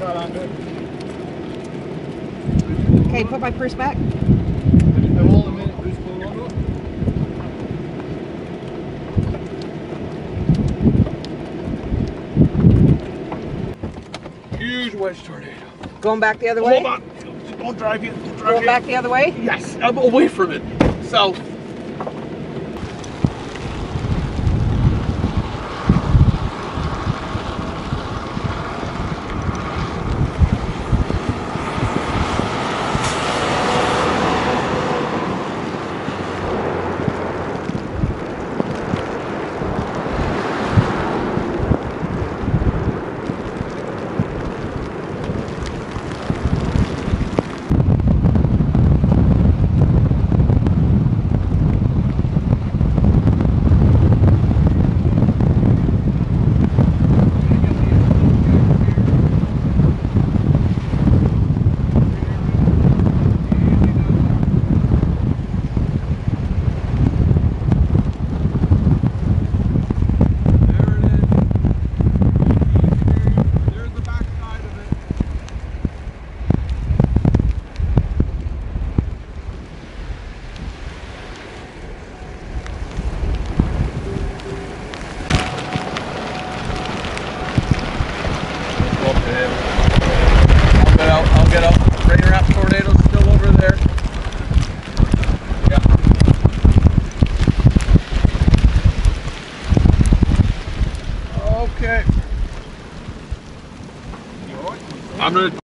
Okay, put my purse back. Huge wedge tornado. Going back the other way? Hold on. Don't drive yet. Don't drive Going yet. back the other way? Yes, I'm away from it. South. I'll get out. Rain wrap tornado's still over there. Yeah. Okay. I'm gonna